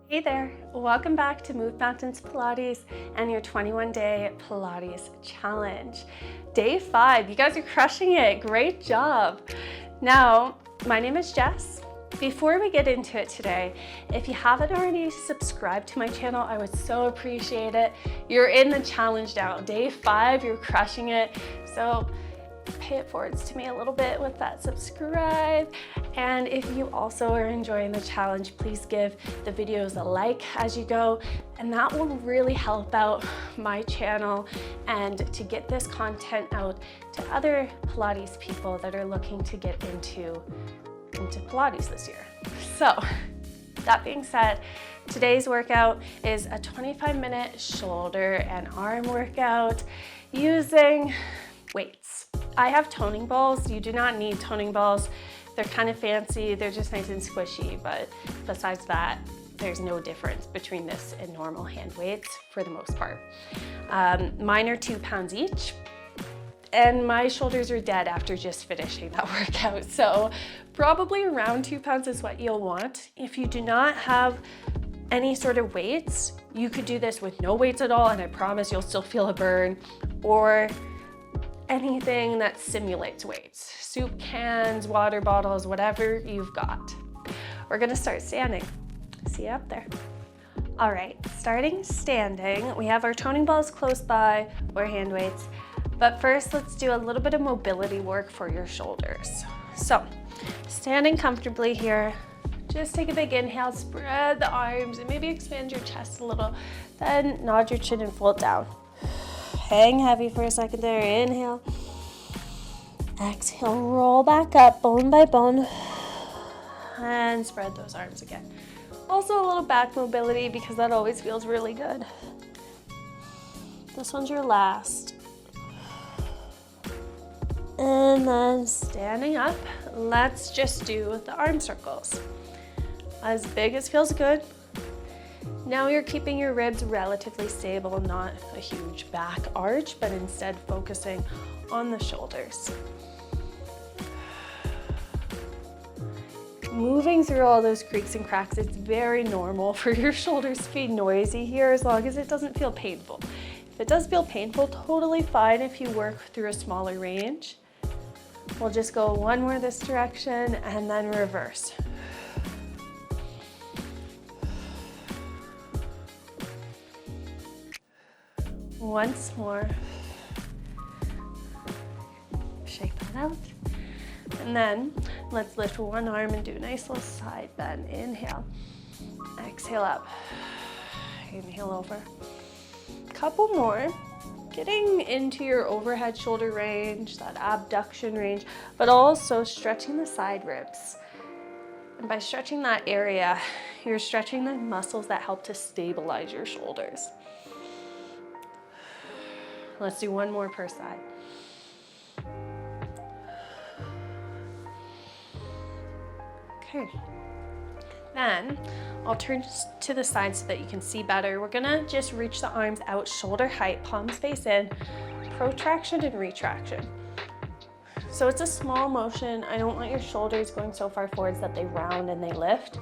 Hey there, welcome back to Move Mountains Pilates and your 21-day Pilates challenge. Day 5, you guys are crushing it, great job. Now, my name is Jess. Before we get into it today, if you haven't already subscribed to my channel, I would so appreciate it. You're in the challenge now, day 5, you're crushing it. So pay it forwards to me a little bit with that subscribe. And if you also are enjoying the challenge, please give the videos a like as you go, and that will really help out my channel and to get this content out to other Pilates people that are looking to get into Pilates this year. So that being said, today's workout is a 25-minute shoulder and arm workout using weights. I have toning balls. You do not need toning balls. They're kind of fancy. They're just nice and squishy, but besides that, there's no difference between this and normal hand weights for the most part. Mine are 2 pounds each, and my shoulders are dead after just finishing that workout. So probably around 2 pounds is what you'll want. If you do not have any sort of weights, you could do this with no weights at all, and I promise you'll still feel a burn, or anything that simulates weights. Soup cans, water bottles, whatever you've got. We're gonna start standing. See you up there. All right, starting standing, we have our toning balls close by or hand weights, but first let's do a little bit of mobility work for your shoulders. So, standing comfortably here, just take a big inhale, spread the arms, and maybe expand your chest a little, then nod your chin and fold down. Hang heavy for a second there, inhale. Exhale, roll back up, bone by bone, and spread those arms again. Also a little back mobility because that always feels really good. This one's your last. And then standing up, let's just do the arm circles. As big as feels good. Now you're keeping your ribs relatively stable, not a huge back arch, but instead focusing on the shoulders. Moving through all those creaks and cracks, it's very normal for your shoulders to be noisy here as long as it doesn't feel painful. If it does feel painful, totally fine if you work through a smaller range. We'll just go one more this direction and then reverse. Once more. Shake that out. And then let's lift one arm and do a nice little side bend. Inhale. Exhale up. Inhale over. Couple more. Getting into your overhead shoulder range, that abduction range, but also stretching the side ribs. And by stretching that area, you're stretching the muscles that help to stabilize your shoulders. Let's do one more per side. Okay. Then I'll turn to the side so that you can see better. We're gonna just reach the arms out shoulder height, palms face in, protraction and retraction. So it's a small motion. I don't want your shoulders going so far forwards that they round and they lift,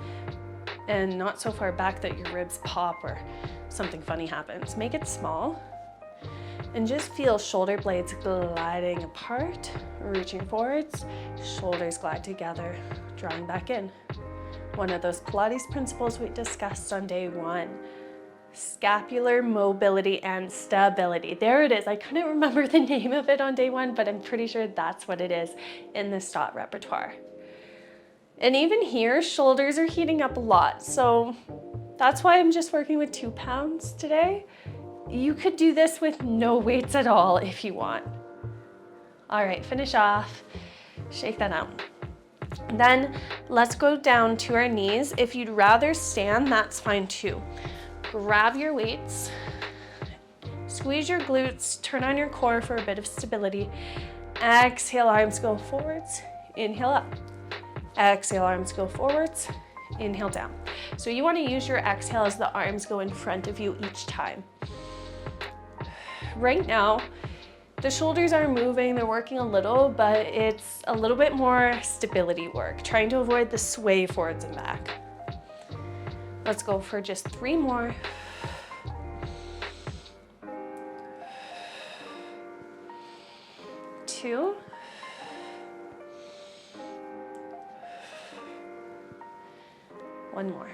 and not so far back that your ribs pop or something funny happens. Make it small. And just feel shoulder blades gliding apart, reaching forwards, shoulders glide together, drawing back in. One of those Pilates principles we discussed on day 1. Scapular mobility and stability. There it is. I couldn't remember the name of it on day 1, but I'm pretty sure that's what it is in the STOT repertoire. And even here, shoulders are heating up a lot. So that's why I'm just working with 2 pounds today. You could do this with no weights at all if you want. All right, finish off. Shake that out. Then let's go down to our knees. If you'd rather stand, that's fine too. Grab your weights, squeeze your glutes, turn on your core for a bit of stability. Exhale, arms go forwards, inhale up. Exhale, arms go forwards, inhale down. So you want to use your exhale as the arms go in front of you each time. Right now, the shoulders are moving, they're working a little, but it's a little bit more stability work, trying to avoid the sway forwards and back. Let's go for just 3 more. 2. 1 more.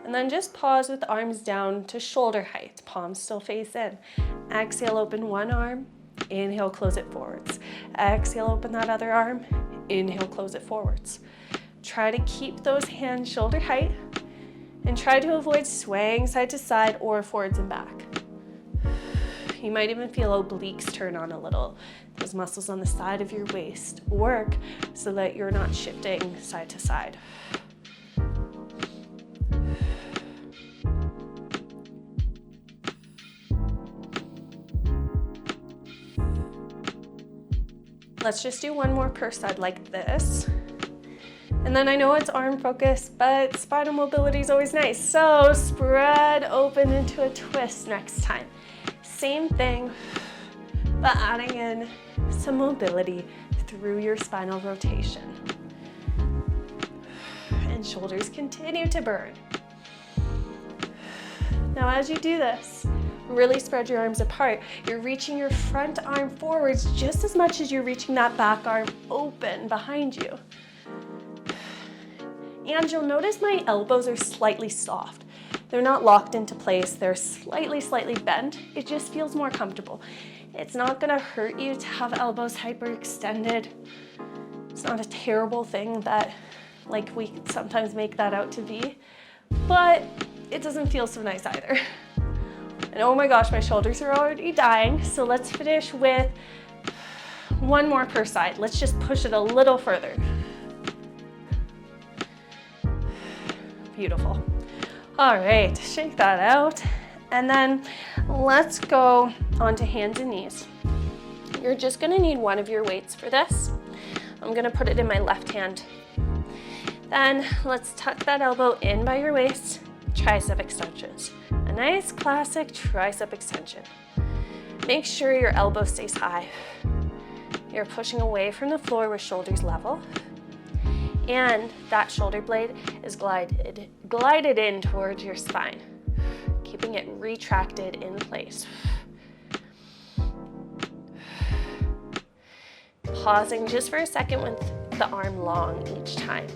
And then just pause with arms down to shoulder height. Palms still face in. Exhale, open one arm. Inhale, close it forwards. Exhale, open that other arm. Inhale, close it forwards. Try to keep those hands shoulder height and try to avoid swaying side to side or forwards and back. You might even feel obliques turn on a little. Those muscles on the side of your waist work so that you're not shifting side to side. Let's just do 1 more per side like this. And then I know it's arm focused, but spinal mobility is always nice. So spread open into a twist next time. Same thing, but adding in some mobility through your spinal rotation. And shoulders continue to burn. Now as you do this, really spread your arms apart. You're reaching your front arm forwards just as much as you're reaching that back arm open behind you. And you'll notice my elbows are slightly soft. They're not locked into place. They're slightly bent. It just feels more comfortable. It's not gonna hurt you to have elbows hyperextended. It's not a terrible thing that, like, we sometimes make that out to be, but it doesn't feel so nice either. And oh my gosh, my shoulders are already dying. So let's finish with 1 more per side. Let's just push it a little further. Beautiful. All right, shake that out. And then let's go onto hands and knees. You're just gonna need one of your weights for this. I'm gonna put it in my left hand. Then let's tuck that elbow in by your waist, tricep extensions. A nice classic tricep extension. Make sure your elbow stays high. You're pushing away from the floor with shoulders level. And that shoulder blade is glided in towards your spine, keeping it retracted in place. Pausing just for a second with the arm long each time.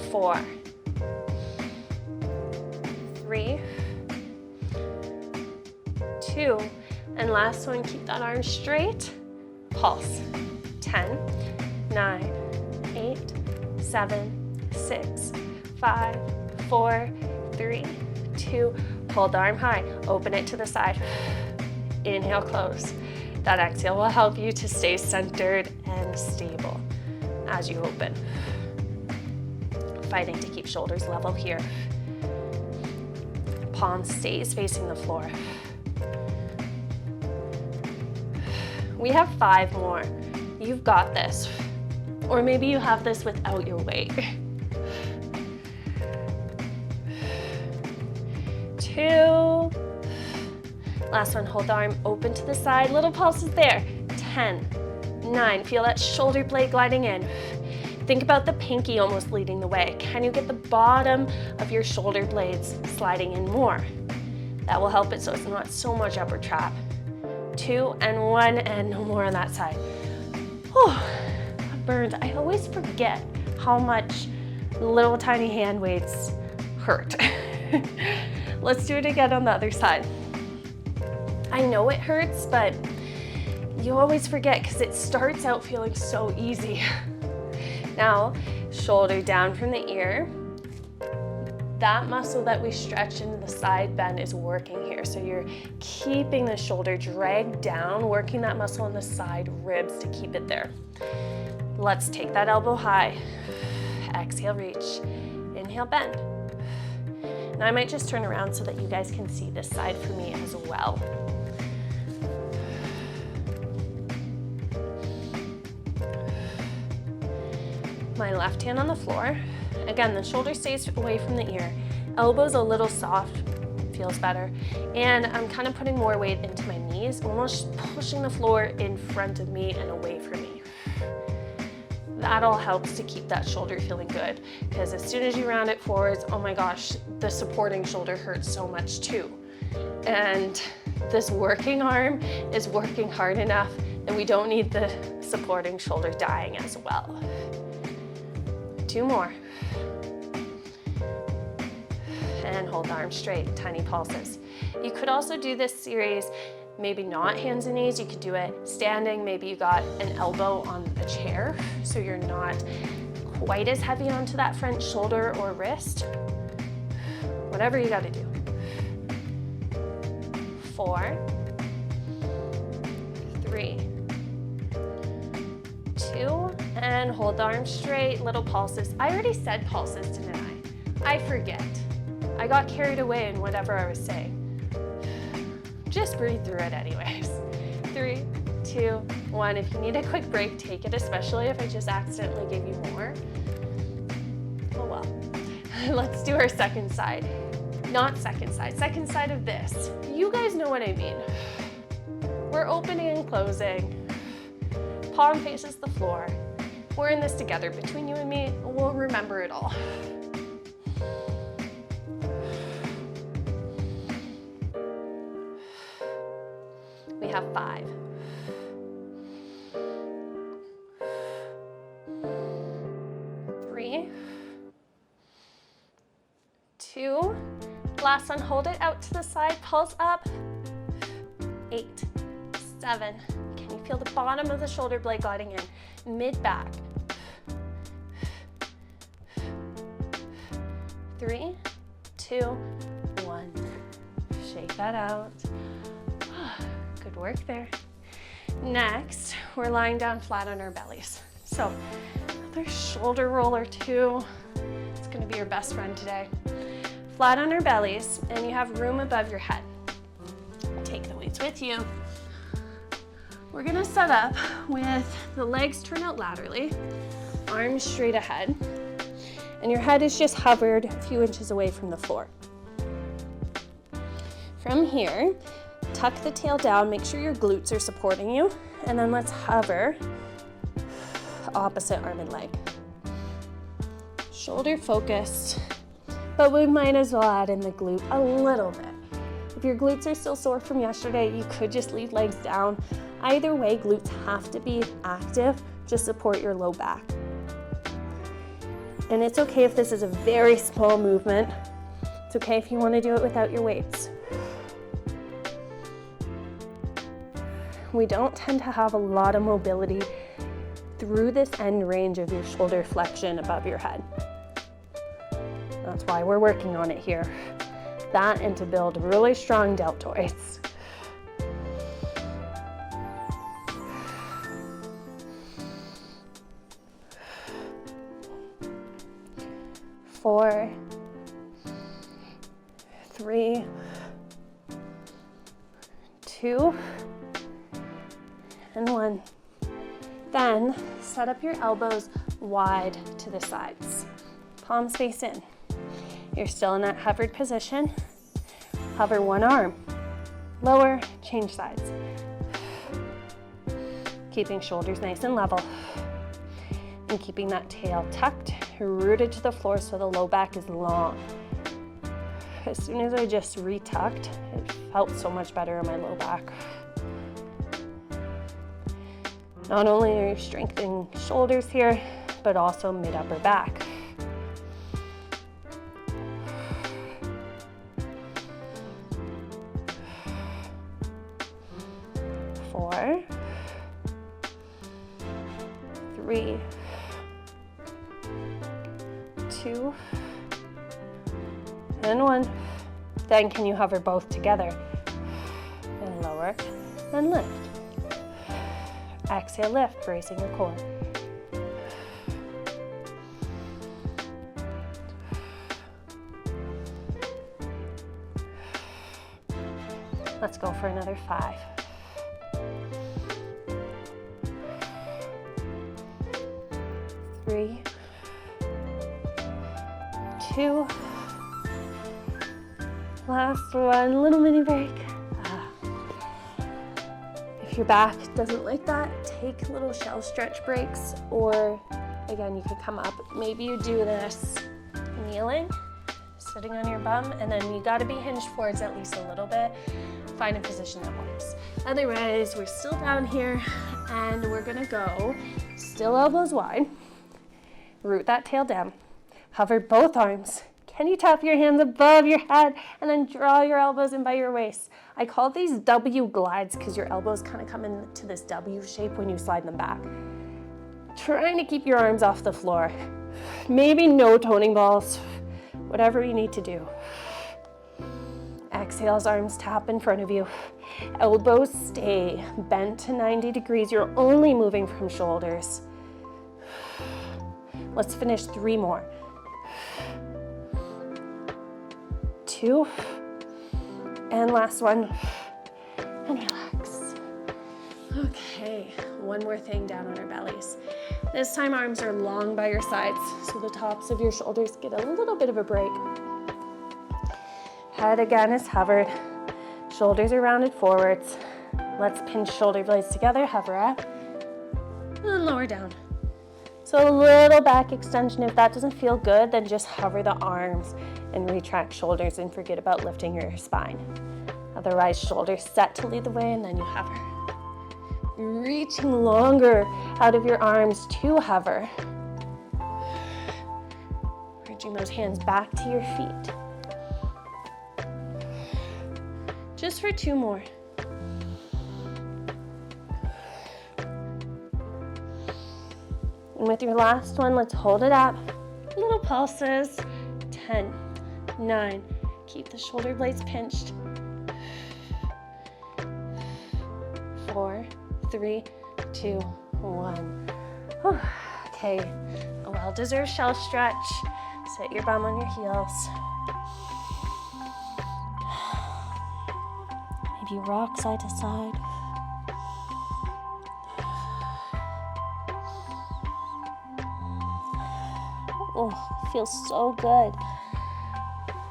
4, 3, 2, and last one, keep that arm straight. Pulse. 10, 9, 8, 7, 6, 5, 4, 3, 2. Hold the arm high. Open it to the side. Inhale, close. That exhale will help you to stay centered and stable as you open. Fighting to keep shoulders level here. Palm stays facing the floor. We have 5 more. You've got this. Or maybe you have this without your weight. 2. Last one, hold the arm open to the side. Little pulses there. 10, 9. Feel that shoulder blade gliding in. Think about the pinky almost leading the way. Can you get the bottom of your shoulder blades sliding in more? That will help it so it's not so much upward trap. 2 and 1, and no more on that side. Oh, that burns. I always forget how much little tiny hand weights hurt. Let's do it again on the other side. I know it hurts, but you always forget because it starts out feeling so easy. Now, shoulder down from the ear. That muscle that we stretch into the side bend is working here. So you're keeping the shoulder dragged down, working that muscle in the side ribs to keep it there. Let's take that elbow high. Exhale, reach. Inhale, bend. Now I might just turn around so that you guys can see this side for me as well. My left hand on the floor. Again, the shoulder stays away from the ear. Elbow's a little soft, feels better. And I'm kind of putting more weight into my knees, almost pushing the floor in front of me and away from me. that all helps to keep that shoulder feeling good, because as soon as you round it forwards, oh my gosh, the supporting shoulder hurts so much too. And this working arm is working hard enough that we don't need the supporting shoulder dying as well. 2 more. And hold the arm straight, tiny pulses. You could also do this series, maybe not hands and knees, you could do it standing, maybe you got an elbow on a chair, so you're not quite as heavy onto that front shoulder or wrist. Whatever you gotta do. 4, 3, 2, and hold the arm straight, little pulses. I already said pulses, didn't I? I forget. I got carried away in whatever I was saying. Just breathe through it anyways. 3, 2, 1. If you need a quick break, take it, especially if I just accidentally gave you more. Oh well. Let's do our second side. Not second side of this. You guys know what I mean. We're opening and closing. Palm faces the floor. We're in this together. Between you and me, we'll remember it all. We have 5. 3, 2, last one, hold it out to the side, pulse up. 8, 7, can you feel the bottom of the shoulder blade gliding in, mid-back. 3, 2, 1, shake that out. Good work there. Next, we're lying down flat on our bellies. So, another shoulder roll or 2. It's gonna be your best friend today. Flat on our bellies, and you have room above your head. Take the weights with you. We're gonna set up with the legs turned out laterally, arms straight ahead, and your head is just hovered a few inches away from the floor. From here, tuck the tail down, make sure your glutes are supporting you, and then let's hover opposite arm and leg. Shoulder focused, but we might as well add in the glute a little bit. If your glutes are still sore from yesterday, you could just leave legs down. Either way, glutes have to be active to support your low back. And it's okay if this is a very small movement. It's okay if you want to do it without your weights. We don't tend to have a lot of mobility through this end range of your shoulder flexion above your head. That's why we're working on it here. That and to build really strong deltoids. 4, 3, 2, and 1. Then set up your elbows wide to the sides. Palms face in. You're still in that hovered position. Hover one arm. Lower, change sides. Keeping shoulders nice and level. And keeping that tail tucked, rooted to the floor so the low back is long. As soon as I just retucked, it felt so much better in my low back. Not only are you strengthening shoulders here, but also mid-upper back. 4, 3, 2, and 1. Then can you hover both together? And lower and lift. Exhale, lift, bracing your core. Let's go for another 5. 3, 2, last one, little mini break. If your back doesn't like that, take little shell stretch breaks or Again, you could come up. Maybe you do this kneeling, sitting on your bum, and then you gotta be hinged forwards at least a little bit. Find a position that works. Otherwise, we're still down here, and we're gonna go still elbows wide. Root that tail down. Hover both arms. Can you tap your hands above your head and then draw your elbows in by your waist? I call these W glides because your elbows kind of come into this W shape when you slide them back. Trying to keep your arms off the floor. Maybe no toning balls, whatever you need to do. Exhale as arms tap in front of you. Elbows stay bent to 90 degrees. You're only moving from shoulders. Let's finish 3 more. 2, and last one, and relax. Okay, one more thing down on our bellies. This time arms are long by your sides, so the tops of your shoulders get a little bit of a break. Head again is hovered, shoulders are rounded forwards. Let's pinch shoulder blades together, hover up, and then lower down. So a little back extension. If that doesn't feel good, then just hover the arms and retract shoulders and forget about lifting your spine. Otherwise, shoulders set to lead the way and then you hover. Reaching longer out of your arms to hover. Reaching those hands back to your feet. Just for 2 more. And with your last one, let's hold it up. Little pulses. 10, 9. Keep the shoulder blades pinched. 4, 3, 2, 1. Whew. Okay, a well-deserved shelf stretch. Sit your bum on your heels. Maybe rock side to side. Oh, feels so good.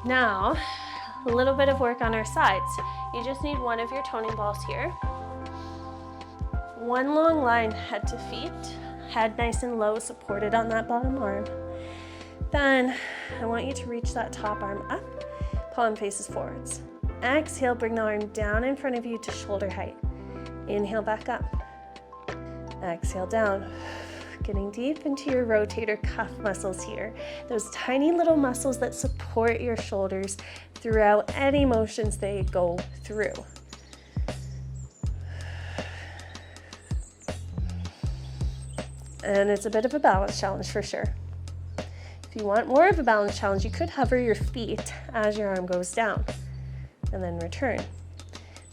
Now, a little bit of work on our sides. You just need one of your toning balls here. One long line, head to feet. Head nice and low, supported on that bottom arm. Then, I want you to reach that top arm up, palm faces forwards. Exhale, bring the arm down in front of you to shoulder height. Inhale, back up. Exhale, down. Getting deep into your rotator cuff muscles here. Those tiny little muscles that support your shoulders throughout any motions they go through. And it's a bit of a balance challenge for sure. If you want more of a balance challenge, you could hover your feet as your arm goes down and then return.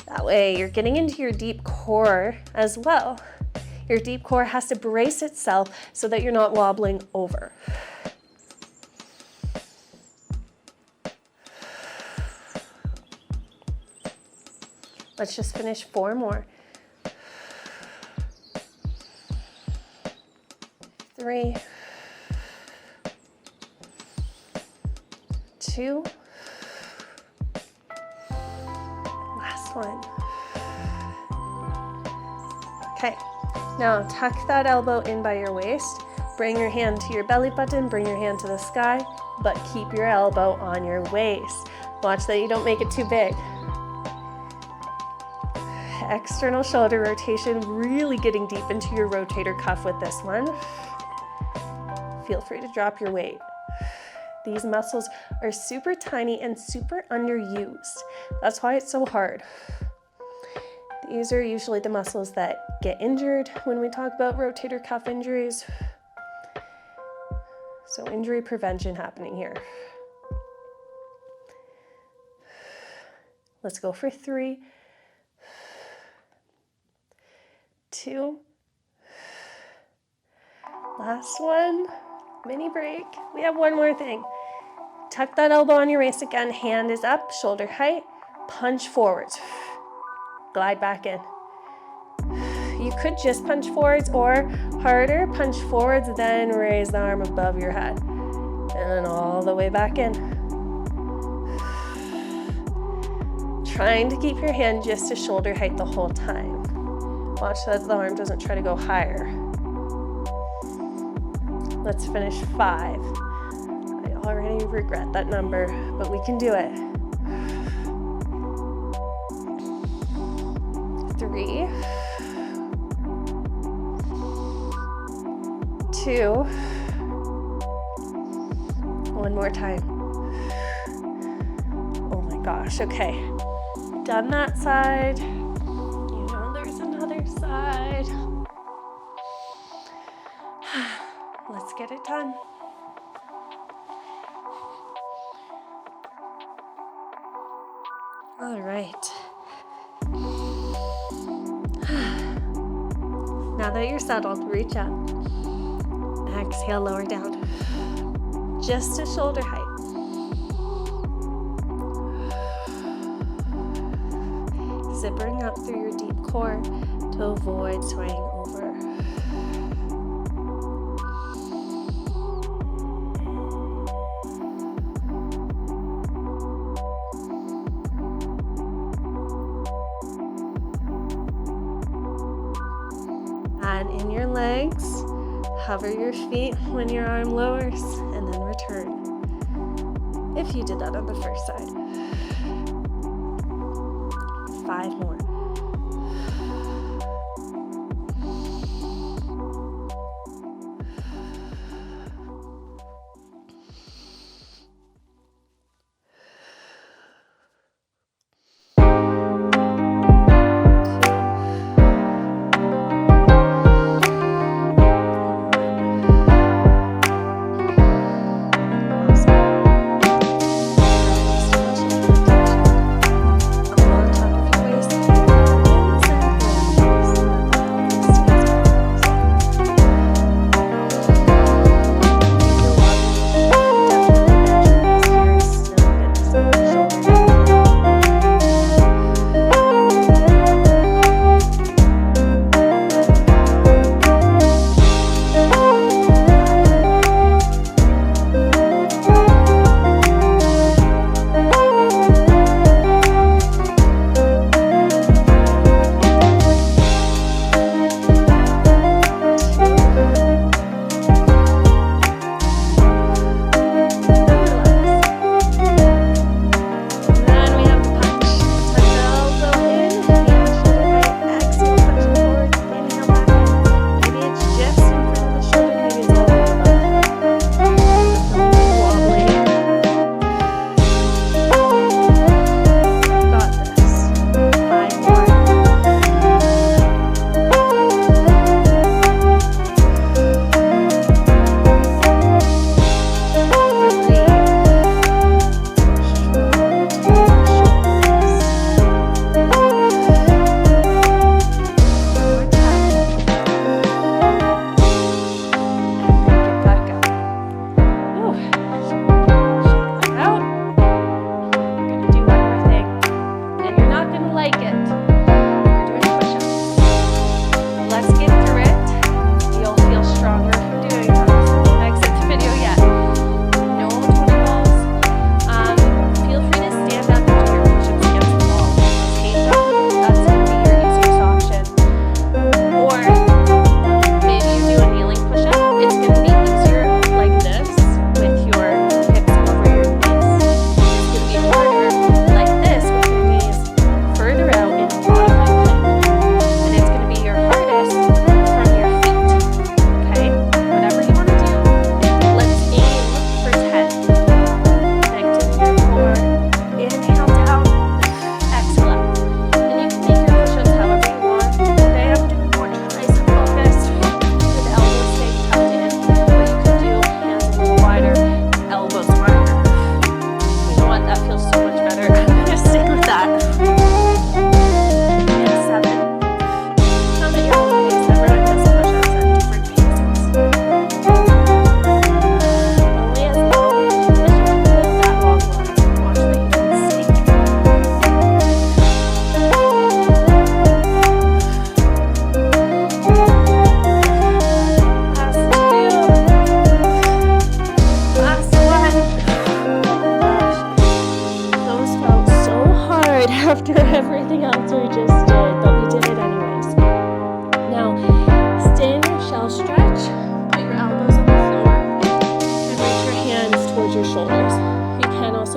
That way you're getting into your deep core as well. Your deep core has to brace itself so that you're not wobbling over. Let's just finish 4 more. 3, 2, last one. Okay. Now tuck that elbow in by your waist, bring your hand to your belly button, bring your hand to the sky, but keep your elbow on your waist. Watch that you don't make it too big. External shoulder rotation, really getting deep into your rotator cuff with this one. Feel free to drop your weight. These muscles are super tiny and super underused. That's why it's so hard. These are usually the muscles that get injured when we talk about rotator cuff injuries. So injury prevention happening here. Let's go for 3, 2, last one, mini break. We have one more thing. Tuck that elbow on your waist again, hand is up, shoulder height, punch forwards. Glide back in. You could just punch forwards or harder, punch forwards, then raise the arm above your head. And then all the way back in. Trying to keep your hand just to shoulder height the whole time. Watch that the arm doesn't try to go higher. Let's finish 5. I already regret that number, but we can do it. 3, 2, one more time. Oh my gosh, okay. Done that side. You know there's another side. Let's get it done. All right. Now that you're settled, reach up. Exhale, lower down. Just to shoulder height. Zippering up through your deep core to avoid swaying over. Add in your legs. Hover your feet when your arm lowers, and then return. If you did that on the first side. 5 more.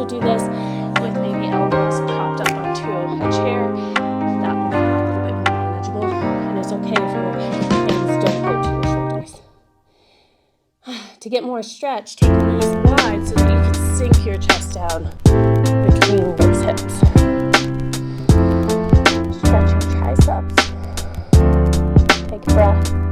also do this with maybe elbows propped up onto a chair. That will feel a little bit more manageable, and it's okay if your hands don't go to your shoulders. To get more stretch, take the knees wide so that you can sink your chest down between those hips. Stretch your triceps. Take a breath.